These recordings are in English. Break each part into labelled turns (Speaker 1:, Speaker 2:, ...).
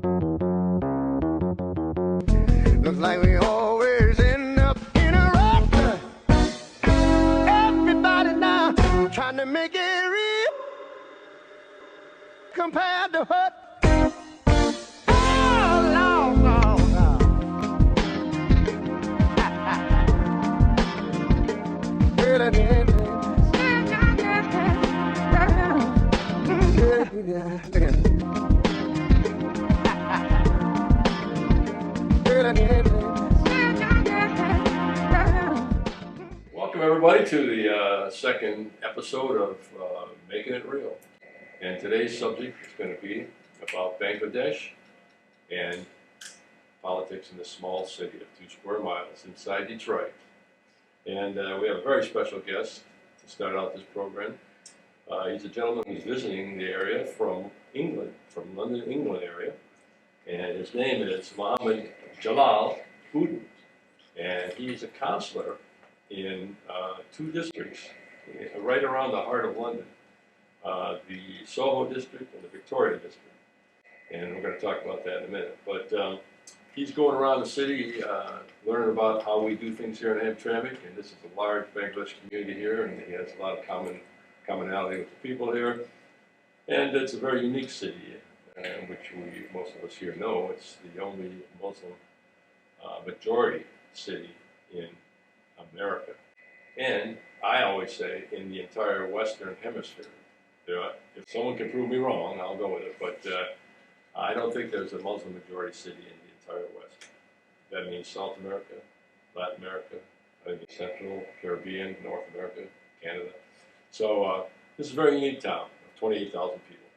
Speaker 1: Looks like we always end up in a rut. Everybody now trying to make it real compared to what? Oh, Lord, Lord,
Speaker 2: Welcome everybody to the second episode of Making It Real. And today's subject is going to be about Bangladesh and politics in the small city of 2 square miles inside Detroit. And we have a very special guest to start out this program. He's a gentleman who's visiting the area from England, from London, England area. And his name is Mohammed Jalal Hooden. And he's a councillor in 2 districts right around the heart of London, the Soho district and the Victoria district. And we're going to talk about that in a minute. But he's going around the city learning about how we do things here in Hamtramck. And this is a large Bangladesh community here, and he has a lot of commonality with the people here. And it's a very unique city, which most of us here know. It's the only Muslim majority city in America. And I always say in the entire Western Hemisphere. If someone can prove me wrong, I'll go with it. But I don't think there's a Muslim majority city in the entire West. That means South America, Latin America, I think it's Central, Caribbean, North America, Canada. So this is a very unique town of 28,000 people.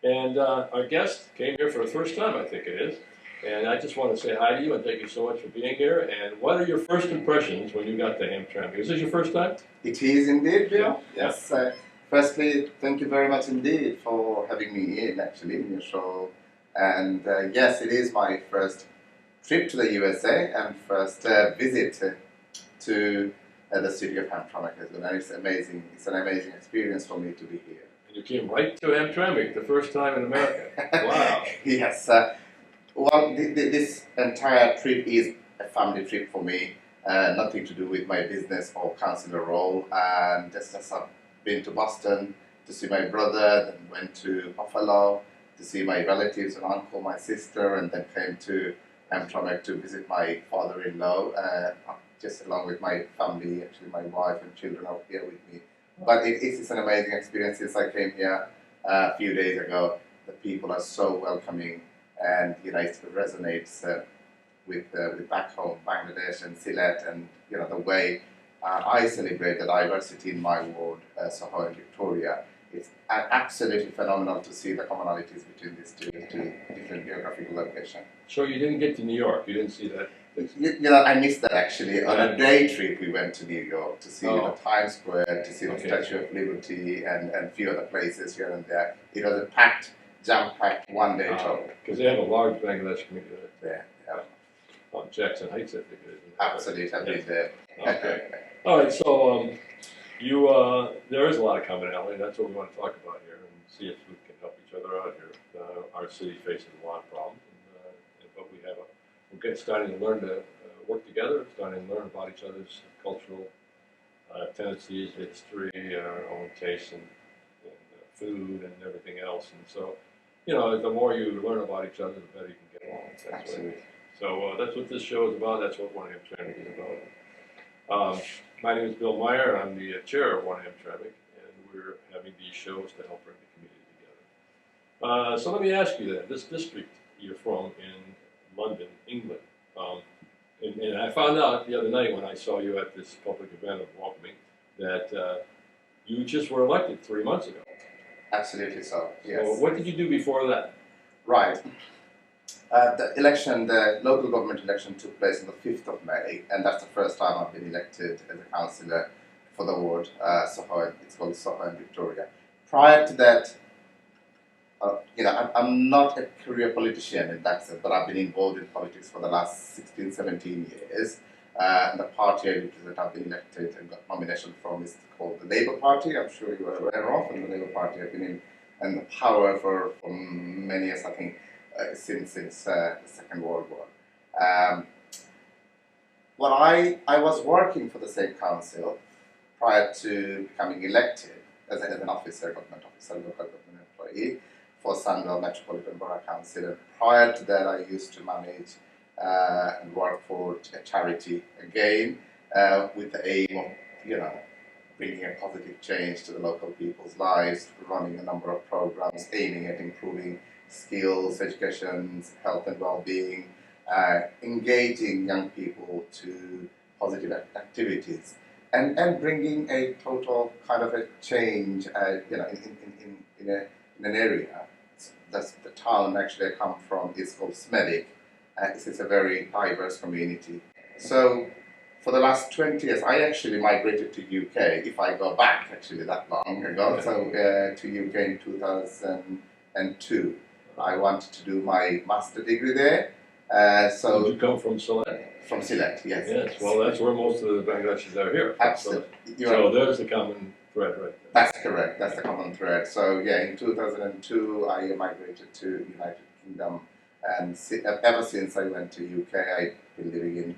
Speaker 2: And our guest came here for the first time, I think it is. And I just want to say hi to you and thank you so much for being here. And what are your first impressions when you got to Hamtramck? Is this your first time?
Speaker 3: It is indeed, Bill.
Speaker 2: Yeah.
Speaker 3: Yes. Firstly, thank you very much indeed for having me in your show. And yes, it is my first trip to the USA and first visit to the city of Hamtramck. And it's amazing. It's an amazing experience for me to be here.
Speaker 2: And you came right to Hamtramck the first time in America. Wow.
Speaker 3: Yes. Well, this entire trip is a family trip for me. Nothing to do with my business or councillor role. And just as I've been to Boston to see my brother, then went to Buffalo to see my relatives and uncle, my sister, and then came to Hamtramck to visit my father-in-law, just along with my family, actually my wife and children are here with me. But it's an amazing experience since I came here a few days ago. The people are so welcoming. And it resonates with back home, Bangladesh and Sylhet, and the way I celebrate the diversity in my ward, Soho and Victoria. It's absolutely phenomenal to see the commonalities between these two different geographical locations.
Speaker 2: So you didn't get to New York, you didn't see that?
Speaker 3: I missed that actually. On a day trip, we went to New York to see the Times Square, to see the Statue of Liberty, and a few other places here and there. It was a jam-packed one-day tour.
Speaker 2: Because they have a large Bangladesh community
Speaker 3: there. Yeah.
Speaker 2: On Jackson Heights, I think it is.
Speaker 3: Absolutely, I've been there.
Speaker 2: Okay. All right, so there is a lot of commonality. That's what we want to talk about here and see if we can help each other out here. Our city faces a lot of problems, but we're starting to learn to work together, starting to learn about each other's cultural tendencies, history, our own tastes, and food and everything else. And so, the more you learn about each other, the better you can get along.
Speaker 3: Absolutely.
Speaker 2: So that's what this show is about. That's what One Hamtramck is about. My name is Bill Meyer. I'm the chair of One Hamtramck, and we're having these shows to help bring the community together. So let me ask you then, this district you're from in London, England, and I found out the other night when I saw you at this public event of welcoming that you just were elected 3 months ago.
Speaker 3: Absolutely so, yes.
Speaker 2: So what did you do before that?
Speaker 3: Right. The local government election took place on the 5th of May, and that's the first time I've been elected as a councillor for the ward, Soho. It's called Soho and Victoria. Prior to that, I'm not a career politician in that sense, but I've been involved in politics for the last 16, 17 years. And the party I represent, I've been elected and got nomination from is called the Labour Party. I'm sure you are aware of, and the Labour Party have been in the power for many years, I think. since the Second World War. Well, I was working for the same council prior to becoming elected as an officer, government officer, local government employee for Sandwell Metropolitan Borough Council. And prior to that, I used to manage and work for a charity again with the aim of, bringing a positive change to the local people's lives, running a number of programs aiming at improving skills, education, health and well-being, engaging young people to positive activities, and bringing a total kind of a change, in an area. That's the town actually I come from is called Smedic. It's a very diverse community. So for the last 20 years, I actually migrated to UK, if I go back actually that long ago, so to UK in 2002. I wanted to do my master degree there.
Speaker 2: Did you come from Sylhet?
Speaker 3: From Sylhet, yes.
Speaker 2: Yes, well, that's where most of the Bangladeshis are here.
Speaker 3: Absolutely.
Speaker 2: So there's the common thread right there.
Speaker 3: That's correct, that's the common thread. So yeah, in 2002, I migrated to United Kingdom, and ever since I went to UK, I've been living in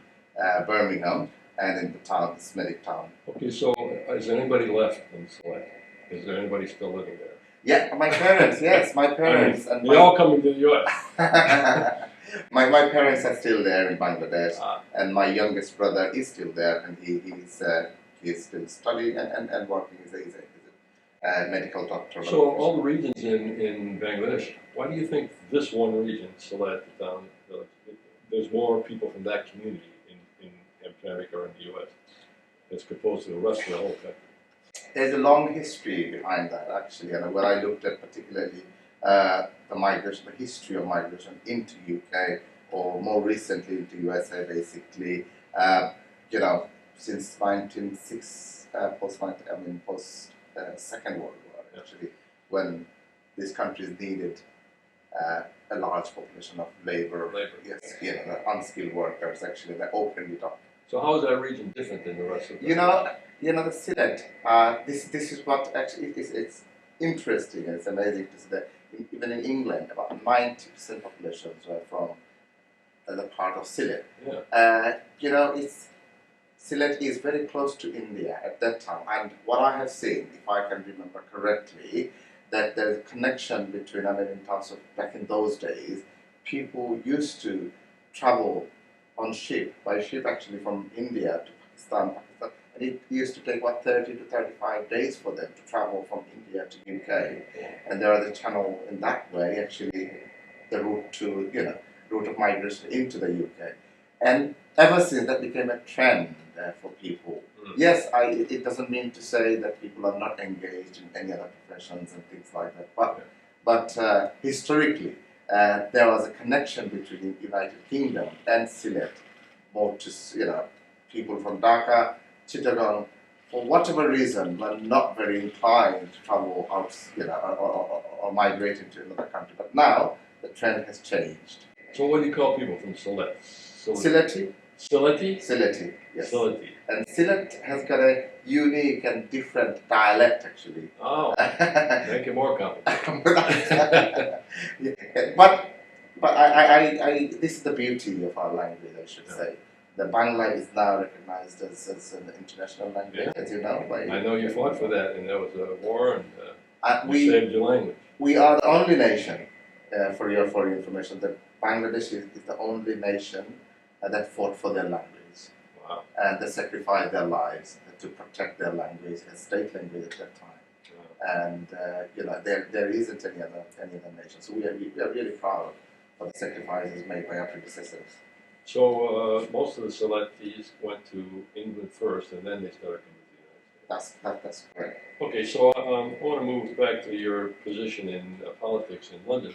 Speaker 3: Birmingham and in the town, Smedic town.
Speaker 2: Okay, so is anybody left in Sylhet? Is there anybody still living there?
Speaker 3: Yeah, my parents, yes, my parents. And
Speaker 2: they all coming to the US.
Speaker 3: My parents are still there in Bangladesh, and my youngest brother is still there, and he's still studying and working as a medical doctor.
Speaker 2: So all the regions in Bangladesh, why do you think this one region, Sylhet, the town, there's more people from that community in Hamtramck or in the US as opposed to the rest of the whole country?
Speaker 3: There's a long history behind that, actually, and when I looked at particularly the history of migration into UK, or more recently into USA, basically, since 1906, post Second World War, actually, when these countries needed a large population of labor. Yes, the unskilled workers, actually, they opened it up.
Speaker 2: So how is that region different than the rest of the
Speaker 3: the Sylhet, this is what actually it's interesting, and it's amazing to see that even in England, about 90% populations were from the part of Sylhet.
Speaker 2: Yeah.
Speaker 3: Sylhet is very close to India at that time, and what I have seen, if I can remember correctly, that there's a connection between, in terms of back in those days, people used to travel by ship actually from India to Pakistan, and it used to take 30 to 35 days for them to travel from India to UK, and there are the channel in that way, actually, the route of migration into the UK, and ever since that became a trend for people. Yes, it doesn't mean to say that people are not engaged in any other professions and things like that, but historically, there was a connection between the United Kingdom and Sylhet, more to people from Dhaka, Chittagong, for whatever reason, were not very inclined to travel out, or migrate into another country. But now the trend has changed.
Speaker 2: So what do you call people from Sylhet?
Speaker 3: Sylheti.
Speaker 2: Sylheti?
Speaker 3: Sylheti, yes.
Speaker 2: Sylheti.
Speaker 3: And Sylhet has got a unique and different dialect, actually.
Speaker 2: Oh, make it more complicated.
Speaker 3: But this is the beauty of our language, I should say. The Bangla is now recognized as an international language, as you know.
Speaker 2: I know you fought for that, and there was a war, and you saved your language.
Speaker 3: We are the only nation, for your information, that Bangladesh is the only nation that fought for their language.
Speaker 2: Wow.
Speaker 3: And they sacrificed their lives to protect their language, a state language at that time. Wow. And there isn't any other nation. So we are really proud of the sacrifices made by our predecessors.
Speaker 2: So most of the Sylhetis went to England first, and then they started coming to the United States.
Speaker 3: That's correct.
Speaker 2: Okay, so I want to move back to your position in politics in London.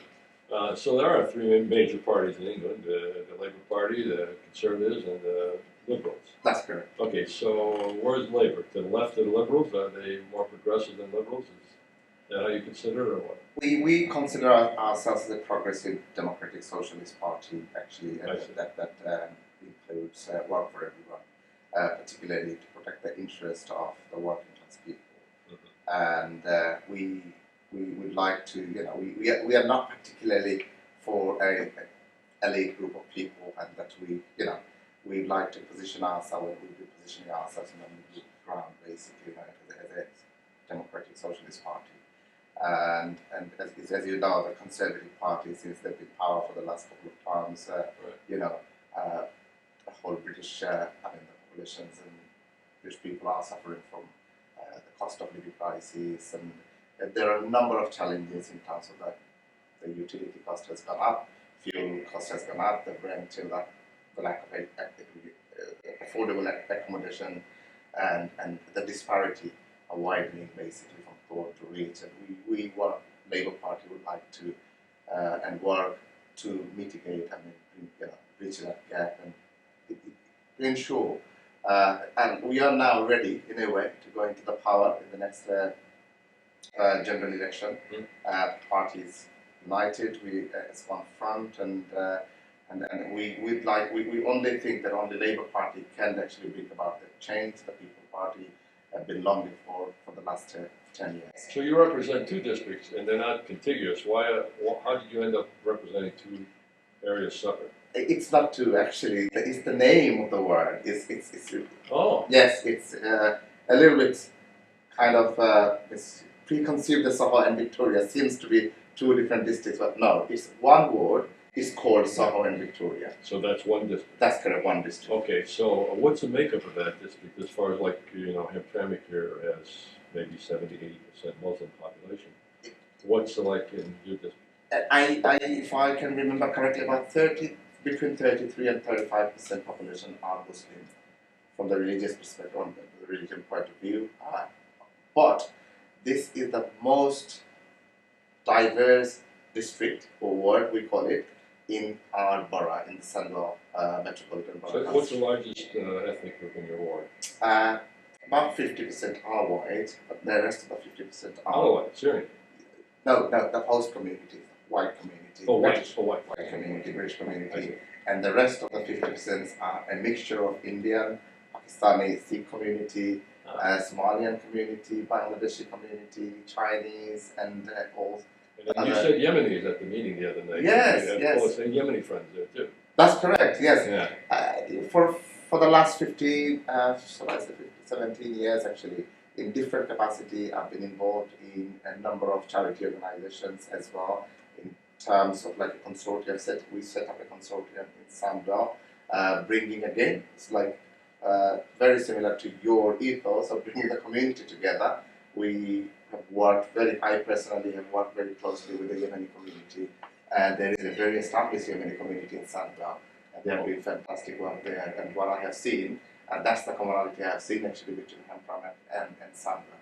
Speaker 2: So there are three major parties in England: the Labour Party, the Conservatives, and the Liberals.
Speaker 3: That's correct.
Speaker 2: Okay, so where's Labour? To the left of the Liberals? Are they more progressive than Liberals? Is that how you consider it, or what?
Speaker 3: We consider ourselves as a progressive democratic socialist party, actually, that includes work for everyone, particularly to protect the interest of the working class people. Mm-hmm. And we would like to, we are not particularly for a elite group of people, and that we'd like to position ourselves, and we'll be positioning ourselves in the middle ground, basically, as a democratic socialist party. And as you know, the Conservative Party, since they've been in power for the last couple of terms, the whole British, the populations and British people are suffering from the cost of living crisis, and there are a number of challenges in terms of that. The utility cost has gone up, fuel cost has gone up, the rent, the lack of affordable accommodation, and the disparity are widening basically from poor to rich. And we Labour Party would like to and work to mitigate bridge that gap and to ensure. And we are now ready, in a way, to go into the power in the next general election. Parties united, as one front, and we only think that only Labour Party can actually bring about the change the People Party have been longing for the last 10 years.
Speaker 2: So you represent two districts, and they're not contiguous. How did you end up representing two areas separate?
Speaker 3: It's not two, actually. It's the name of the word.
Speaker 2: Oh.
Speaker 3: Yes, it's a little bit kind of it's preconceived that Soho and Victoria seems to be two different districts, but no, it's one word. It's called Soho and Victoria.
Speaker 2: So that's one district?
Speaker 3: That's correct, one district.
Speaker 2: Okay, so what's the makeup of that district as far as Hamtramck here has maybe 70-80% Muslim population? What's it like in your district?
Speaker 3: If I can remember correctly, about between 33 and 35% population are Muslim from the religious perspective, from the religion point of view. But this is the most diverse district, or ward we call it, in our borough, in the Sandwell Metropolitan Borough.
Speaker 2: So what's the largest ethnic group in your ward?
Speaker 3: About 50% are white, but the rest of the 50% are...
Speaker 2: Oh, white, Syrian?
Speaker 3: No, the host community, white community.
Speaker 2: Oh, white.
Speaker 3: British, white community, British community. And the rest of the 50% are a mixture of Indian, Pakistani, Sikh community, Somalian community, Bangladeshi community, Chinese, and all.
Speaker 2: And you said Yemenis at the meeting the other night.
Speaker 3: Yes,
Speaker 2: you
Speaker 3: yes.
Speaker 2: Polish and Yemeni friends there too.
Speaker 3: That's correct, yes.
Speaker 2: Yeah.
Speaker 3: For the last 17 years actually, in different capacity, I've been involved in a number of charity organizations as well, in terms of like a consortium. We set up a consortium in Sandwell, bringing again, it's like very similar to your ethos of bringing the community together. We have worked I personally have worked very closely with the Yemeni community, and there is a very established Yemeni community in Sandwell, and they have been fantastic work there. And what I have seen, and that's the commonality I have seen actually between Hamtramck and Sandwell.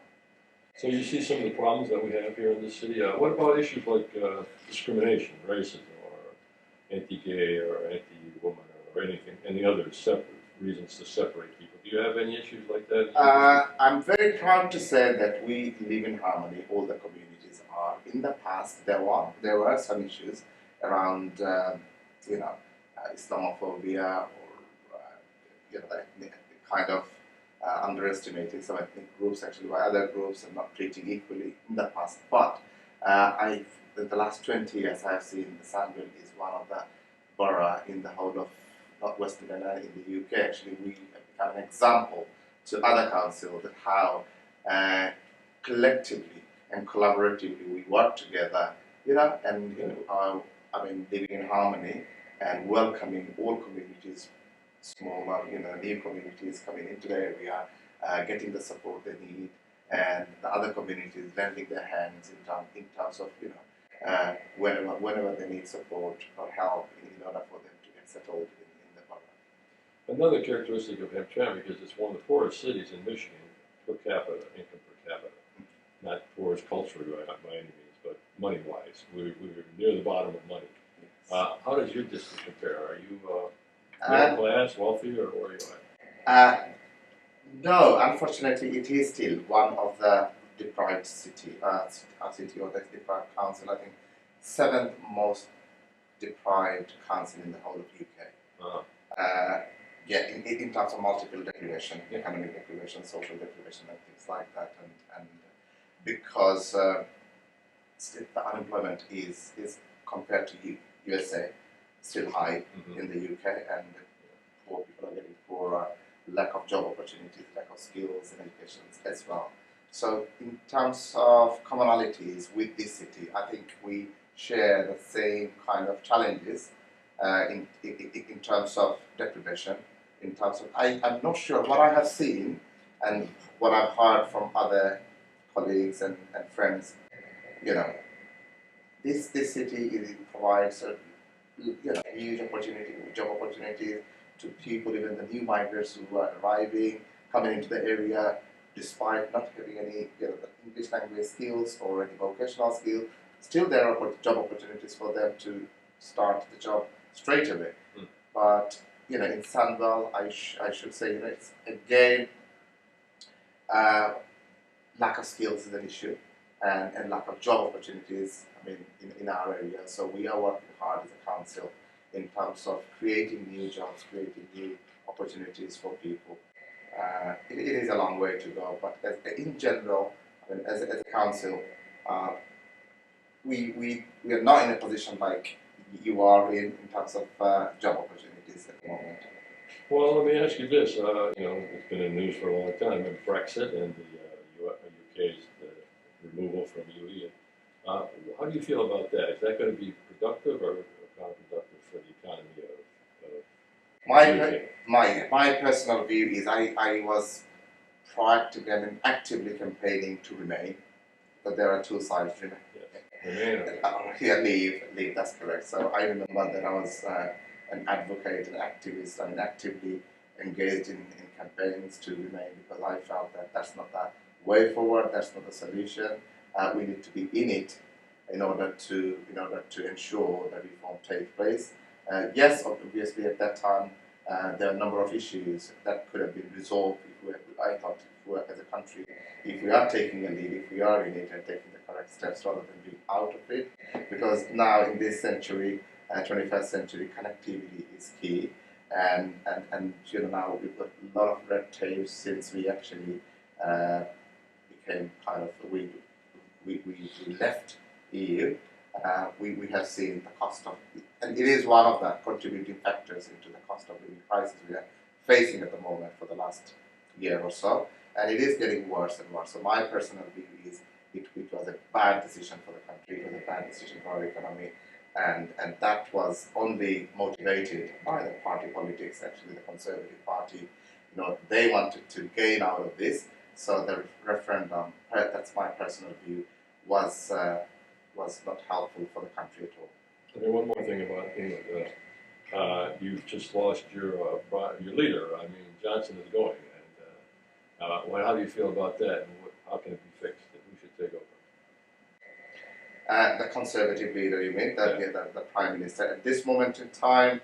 Speaker 2: So you see some of the problems that we have here in the city. What about issues like discrimination, racism, or anti-gay, or anti-woman, or anything, any other reasons to separate people? Do you have any issues like that?
Speaker 3: I'm very proud to say that we live in harmony. All the communities are. In the past, there were some issues around, Islamophobia, or kind of underestimating some ethnic groups actually by other groups and not treating equally in the past. But in the last 20 years, I have seen the Sandwell is one of the borough in the whole of Northwestern England in the UK. Actually, we have become an example to other councils of how collectively and collaboratively we work together, and living in harmony and welcoming all communities, small, new communities coming into the area, getting the support they need, and the other communities lending their hands in terms of, whenever they need support or help in order for them to get settled in the borough.
Speaker 2: Another characteristic of Hamtramck is it's one of the poorest cities in Michigan per capita, income per capita. Not poorest culturally by any means, but money-wise. We're near the bottom of money. How does your district compare? Are you middle class, wealthy, or where are you at?
Speaker 3: No, unfortunately, it is still one of the deprived city or the deprived council. I think 7th most deprived council in the whole of UK. In terms of multiple deprivation, economic deprivation, social deprivation, and things like that, and because the unemployment is compared to USA, still high
Speaker 2: Mhm.
Speaker 3: in the UK, and poor people are getting poorer, lack of job opportunities, lack of skills and education as well. So in terms of commonalities with this city, I think we share the same kind of challenges in terms of deprivation, in terms of, I'm not sure what I have seen and what I've heard from other colleagues and friends, you know, this city provides huge opportunity, job opportunities to people, even the new migrants who are arriving, coming into the area, despite not having any English language skills or any vocational skill. Still, there are job opportunities for them to start the job straight away.
Speaker 2: Mm.
Speaker 3: But in Sunwell, I should say, it's again lack of skills is an issue, and lack of job opportunities. I mean, in our area. So we are working hard as a council in terms of creating new jobs, creating new opportunities for people. It is a long way to go, but in general, I mean, as a council, we are not in a position like you are in terms of job opportunities at the moment.
Speaker 2: Well, let me ask you this. It's been in the news for a long time, and Brexit and the UK's removal from UE. How do you feel about that? Is that going to be productive or counterproductive for the economy of UK?
Speaker 3: My personal view is I was proactively, I mean, actively campaigning to remain, but there are two sides to remain.
Speaker 2: Remain.
Speaker 3: Leave, that's correct. So I remember that I was an advocate, an activist, I mean, actively engaged in campaigns to remain, because I felt that that's not the way forward, that's not the solution. We need to be in it in order to ensure that reform takes place. Yes, obviously at that time there are a number of issues that could have been resolved I thought if we, as a country, if we are taking a lead, if we are in it and taking the correct steps rather than being out of it. Because now in this century, 21st century, connectivity is key. And now we've got a lot of red tape since we actually became kind of, we left EU. We have seen the cost of, and it is one of the contributing factors into the cost of living crisis we are facing at the moment for the last year or so, and it is getting worse and worse. So my personal view is it was a bad decision for the country, it was a bad decision for our economy, and that was only motivated by the party politics, actually the Conservative Party. They wanted to gain out of this, so the referendum, that's my personal view, was not helpful for the country at all.
Speaker 2: Okay, one more thing about England. You've just lost your leader. I mean, Johnson is going, and how do you feel about that? And how can it be fixed? And who should take over?
Speaker 3: The Conservative leader, you mean, the Prime Minister. At this moment in time,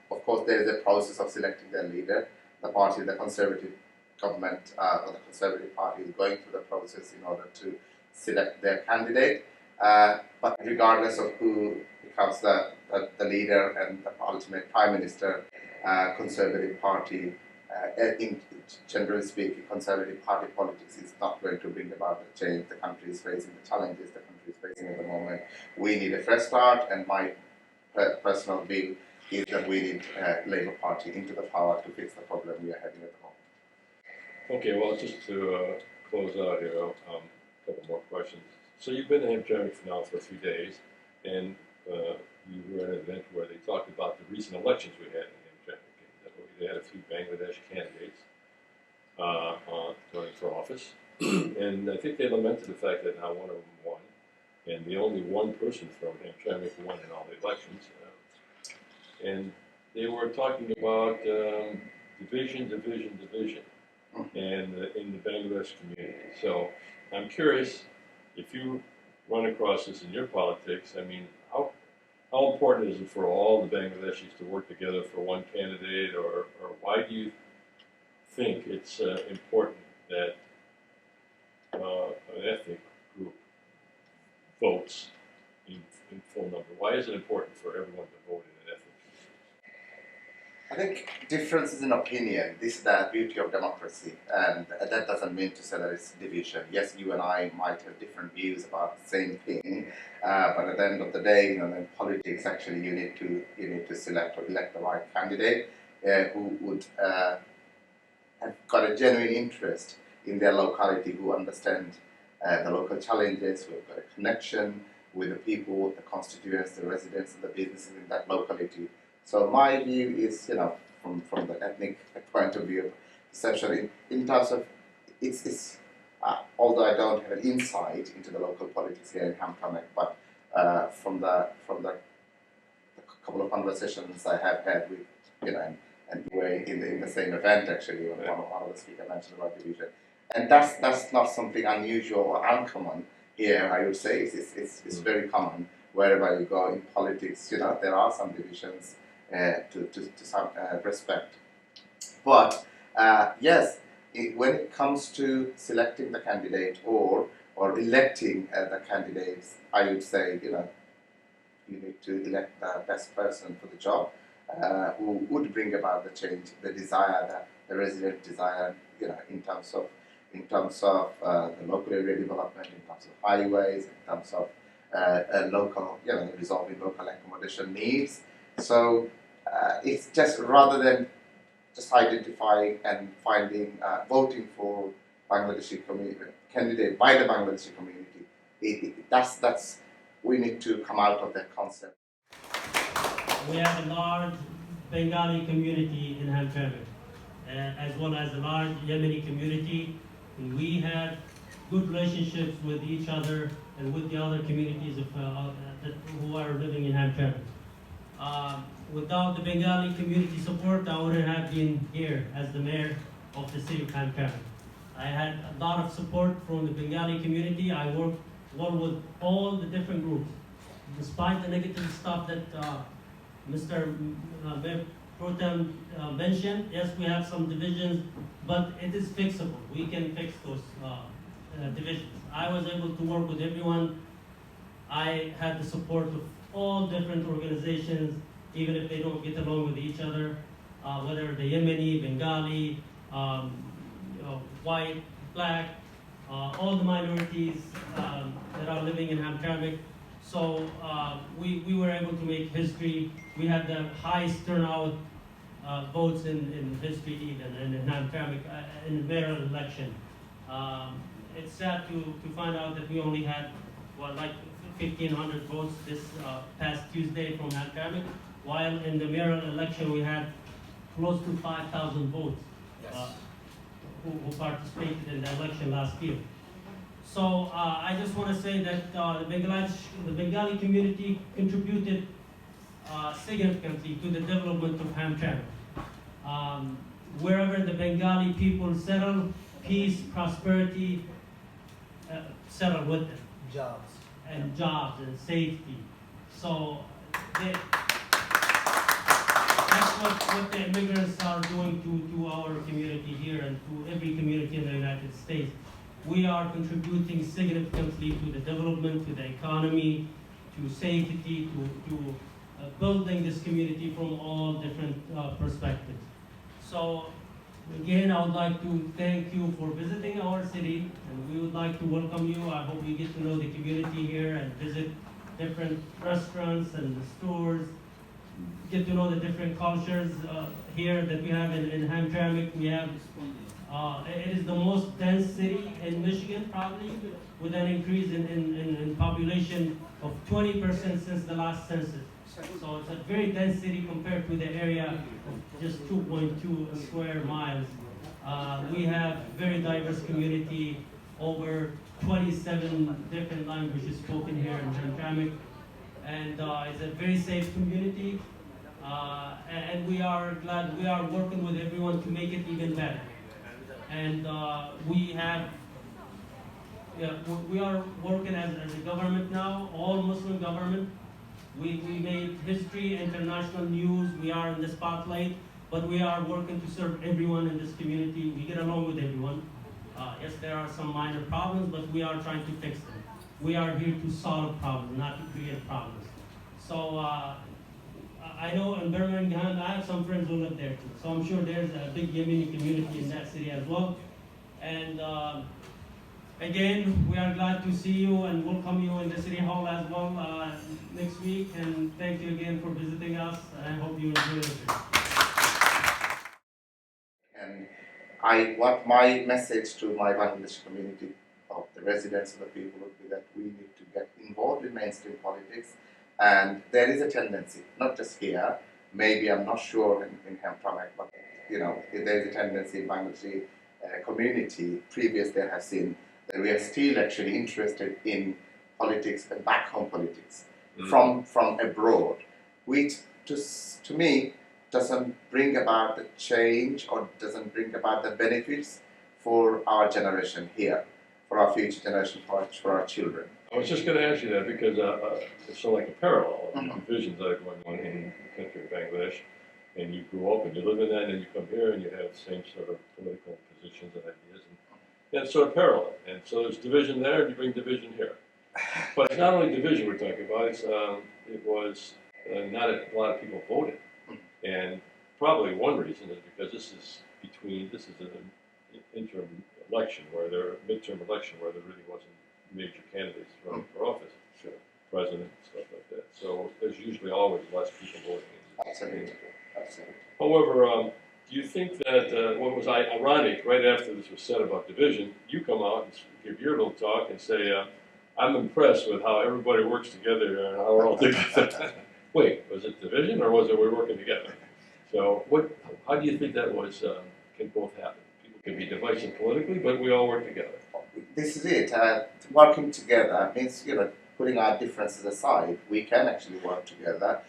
Speaker 3: of course, there is a process of selecting their leader. The Conservative government, or the Conservative Party is going through the process in order to select their candidate. But regardless of who becomes the leader and the ultimate Prime Minister, Conservative Party, generally speaking, Conservative Party politics is not going to bring about the change the country is facing, the challenges the country is facing at the moment. We need a fresh start, and my personal view is that we need Labour Party into the power to fix the problem we are having at the moment.
Speaker 2: Okay, well, just to close out here, a couple more questions. So you've been in Hamtramck now for a few days, and you were at an event where they talked about the recent elections we had in Hamtramck. They had a few Bangladesh candidates running for office, and I think they lamented the fact that now one of them won, and the only one person from Hamtramck won in all the elections. And they were talking about division, and in the Bangladesh community. So I'm curious, if you run across this in your politics, I mean, how important is it for all the Bangladeshis to work together for one candidate, or why do you think it's important that an ethnic group votes in full number? Why is it important for everyone to vote in an ethnic
Speaker 3: I think differences in opinion, this is the beauty of democracy, and that doesn't mean to say that it's division. Yes, you and I might have different views about the same thing, but at the end of the day, in politics, actually, you need to select or elect the right candidate who would have got a genuine interest in their locality, who understand the local challenges, who have got a connection with the people, the constituents, the residents, and the businesses in that locality. So my view is, from the ethnic point of view, perception in terms of it's although I don't have an insight into the local politics here in Hamtramck, but from the couple of conversations I have had with, and we're in the same event actually, when one of the speakers mentioned about division, and that's not something unusual or uncommon here. I would say it's very common wherever you go in politics. There are some divisions to some respect, but yes, when it comes to selecting the candidate or electing the candidates, I would say you need to elect the best person for the job, who would bring about the change, the desire, the resident desire, in terms of the local area development, in terms of highways, in terms of local, resolving local accommodation needs. So it's just rather than just identifying and finding, voting for Bangladeshi community candidate by the Bangladeshi community. That's we need to come out of that concept.
Speaker 4: We have a large Bengali community in Hamtramck, as well as a large Yemeni community. And we have good relationships with each other and with the other communities who are living in Hamtramck. Without the Bengali community support, I wouldn't have been here as the mayor of the city of Hamtramck. I had a lot of support from the Bengali community. I worked well with all the different groups. Despite the negative stuff that Mr. Mayor Pro Tem mentioned, yes, we have some divisions, but it is fixable. We can fix those divisions. I was able to work with everyone. I had the support of all different organizations, even if they don't get along with each other, whether the Yemeni, Bengali, white, black, all the minorities that are living in Hamtramck. So we were able to make history. We had the highest turnout votes in history even, and in Hamtramck in the mayoral election. It's sad to find out that we only had, like 1,500 votes this past Tuesday from Hamtramck, while in the mayoral election we had close to 5,000 votes who participated in the election last year. So I just want to say that the Bengali community contributed significantly to the development of Hamtramck. Wherever the Bengali people settle, peace, prosperity settle with them. Jobs and safety. So that's what the immigrants are doing to our community here and to every community in the United States. We are contributing significantly to the development, to the economy, to safety, to building this community from all different perspectives. So again, I would like to thank you for visiting our city, and we would like to welcome you. I hope you get to know the community here and visit different restaurants and stores, get to know the different cultures here that we have in Hamtramck. We have it is the most dense city in Michigan, probably, with an increase in population of 20% since the last census. So it's a very dense city compared to the area of just 2.2 square miles. We have very diverse community, over 27 different languages spoken here in Hamtramck, and it's a very safe community. And we are glad we are working with everyone to make it even better. And we are working as a government now, all Muslim government. We made history, international news, we are in the spotlight, but we are working to serve everyone in this community. We get along with everyone. Yes, there are some minor problems, but we are trying to fix them. We are here to solve problems, not to create problems. So I know in Birmingham, I have some friends who live there too. So I'm sure there's a big Yemeni community in that city as well. And again, we are glad to see you and welcome you in the City Hall as well next week. And thank you again for visiting us. I hope you enjoy it.
Speaker 3: And what my message to my Bangladeshi community of the residents and the people would be that we need to get involved in mainstream politics. And there is a tendency, not just here, maybe I'm not sure in Hamtramck, but there is a tendency in Bangladeshi community, previously I have seen, that we are still actually interested in politics and back home politics from abroad, which to me doesn't bring about the change or doesn't bring about the benefits for our generation here, for our future generation, for our children.
Speaker 2: I was just going to ask you that because it's sort of like a parallel of the divisions that are going on in the country of Bangladesh. And you grew up and you live in that, and then you come here and you have the same sort of political positions and ideas. And it's sort of parallel. And so there's division there, and you bring division here. But it's not only division we're talking about, it was not a lot of people voted. And probably one reason is because this is an interim election, midterm election, where there really wasn't major candidates running for office, president, and stuff like that. So there's usually always less people voting.
Speaker 3: Absolutely. Absolutely.
Speaker 2: However, do you think that what was ironic, right after this was said about division, you come out and give your little talk and say, I'm impressed with how everybody works together here and how we're all together. Wait, was it division or was it we're working together? So how do you think that can both happen? People can be divisive politically, but we all work together.
Speaker 3: This is it. Working together means, putting our differences aside, we can actually work together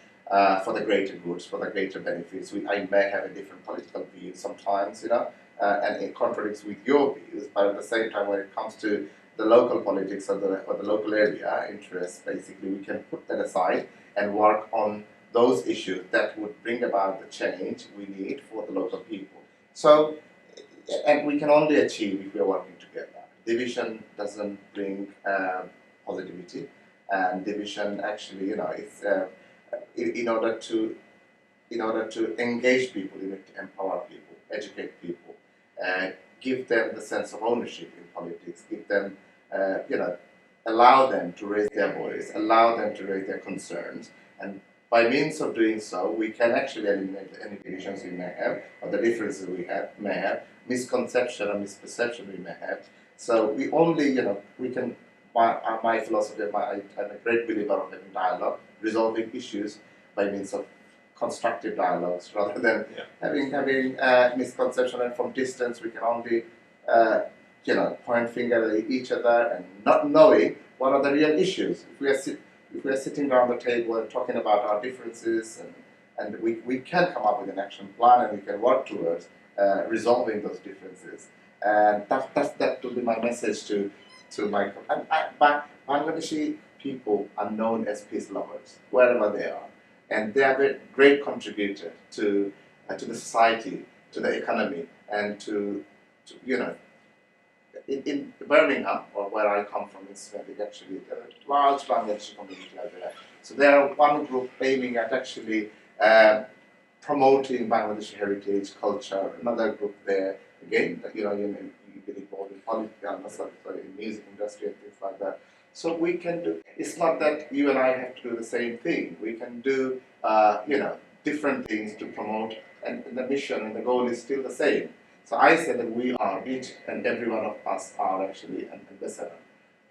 Speaker 3: for the greater goods, for the greater benefits. I may have a different political view sometimes, and it contradicts with your views, but at the same time, when it comes to the local politics or the local area interests, basically, we can put that aside and work on those issues that would bring about the change we need for the local people. So, and we can only achieve if we are working together. Division doesn't bring positivity, and division actually, it's in order to engage people, you need to empower people, educate people, give them the sense of ownership in politics, give them, allow them to raise their voice, allow them to raise their concerns, and by means of doing so, we can actually eliminate any divisions we may have, or the differences we may have, misconception or misperception we may have. So we only, we can, my philosophy, I'm a great believer of having dialogue, resolving issues by means of constructive dialogues, rather than having misconception, and from distance we can only, point finger at each other and not knowing what are the real issues. If we are sitting around the table and talking about our differences, and we can come up with an action plan, and we can work towards resolving those differences. And that will be my message to my. Bangladeshi people are known as peace lovers wherever they are, and they are a great contributor to the society, to the economy, and to in Birmingham, or where I come from, it's actually a large Bangladeshi community out there. So there are one group aiming at actually promoting Bangladeshi heritage, culture. Another group there, again, you get involved in politics, in music industry and things like that. So we can do. It's not that you and I have to do the same thing. We can do, different things to promote, and the mission and the goal is still the same. So I say that we are, each and every one of us are actually an ambassador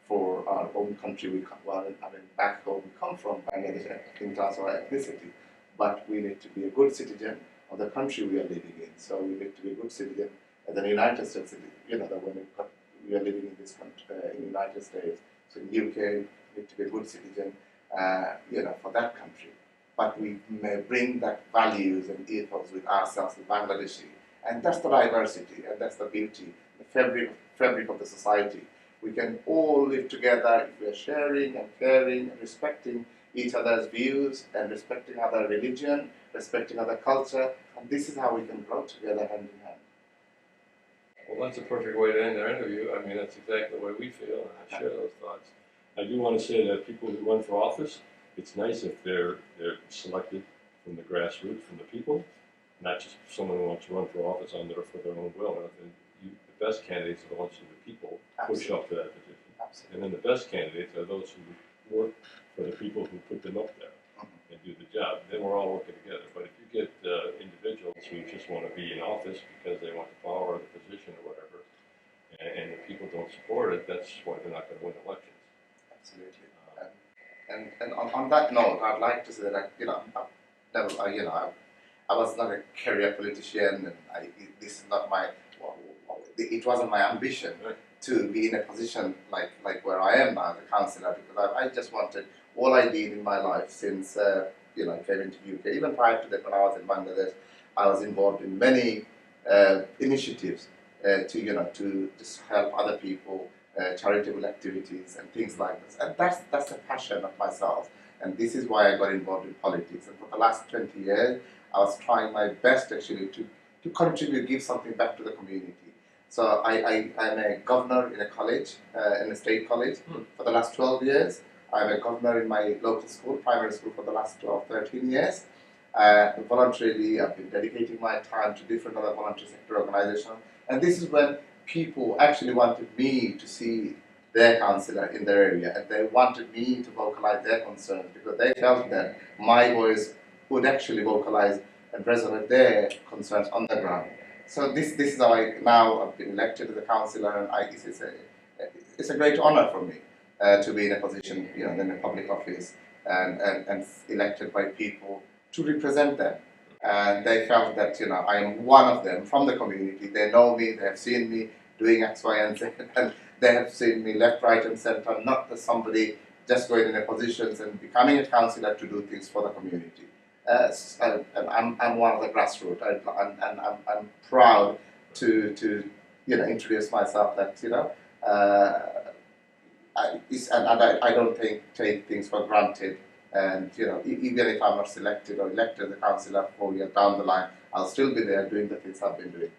Speaker 3: for our own country. Back home we come from, Bangladesh, in terms of our ethnicity, but we need to be a good citizen of the country we are living in. So we need to be a good citizen as the United States, when we are living in this country, in the United States. So in UK, we need to be a good citizen, for that country. But we may bring that values and ethos with ourselves in Bangladeshi. And that's the diversity, and that's the beauty, the fabric of the society. We can all live together if we are sharing and caring and respecting each other's views and respecting other religion, respecting other culture, and this is how we can grow together hand in hand.
Speaker 2: Well, that's a perfect way to end our interview. I mean, that's exactly the way we feel, and I share those thoughts. I do want to say that people who run for office, it's nice if they're selected from the grassroots, from the people, not just someone who wants to run for office for their own will. And the best candidates are the ones who the people push up to that position.
Speaker 3: Absolutely.
Speaker 2: And then the best candidates are those who work for the people who put them up there and do the job. Then we're all working together. But if you get individuals who just want to be in office because they want the power or the position or whatever, and the people don't support it, that's why they're not going to win elections.
Speaker 3: Absolutely. And on that note, I'd like to say that I was not a career politician, and this is not my. It wasn't my ambition to be in a position like where I am now, as a councillor, because I just wanted. All I did in my life since I came into the UK, even prior to that, when I was in Bangladesh, I was involved in many initiatives to just help other people, charitable activities and things like this. And that's the passion of myself. And this is why I got involved in politics. And for the last 20 years, I was trying my best actually to contribute, give something back to the community. So I'm a governor in a college, in a state college, for the last 12 years. I'm a governor in my local school, primary school, for the last 12, 13 years. Voluntarily, I've been dedicating my time to different other voluntary sector organizations. And this is when people actually wanted me to see their councillor in their area, and they wanted me to vocalize their concerns because they felt that my voice would actually vocalize and resonate their concerns on the ground. So this is how I've been elected as a councillor, and it's a great honor for me to be in a position, in a public office and elected by people to represent them. And they felt that I am one of them from the community. They know me, they have seen me doing X, Y, and Z, and they have seen me left, right, and centre, not as somebody just going in a positions and becoming a councillor to do things for the community. And I'm one of the grassroots, and I'm proud to introduce myself. That I don't take things for granted. And even if I'm not selected or elected as a councillor 4 years down the line, I'll still be there doing the things I've been doing.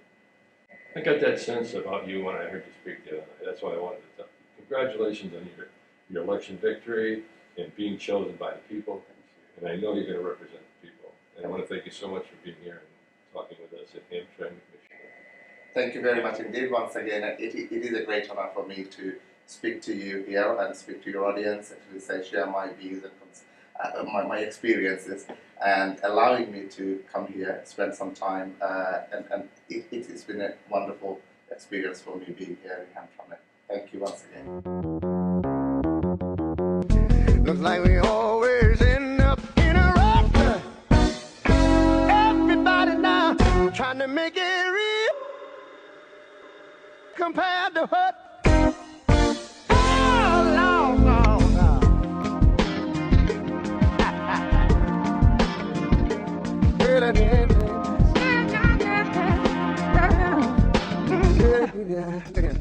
Speaker 2: I got that sense about you when I heard you speak the other night. That's why I wanted to tell you. Congratulations on your election victory and being chosen by the people. And I know you're going to represent the people. And I want to thank you so much for being here and talking with us at Hamtramck, Michigan.
Speaker 3: Thank you very much indeed. Once again, it is a great honor for me to speak to you here and speak to your audience and to share my views and my experiences, and allowing me to come here, spend some time, and it's been a wonderful experience for me being here in Hamtramck. Thank you once again.
Speaker 1: Looks like we always end up in a rut. Everybody now trying to make it real compared to what. Yeah.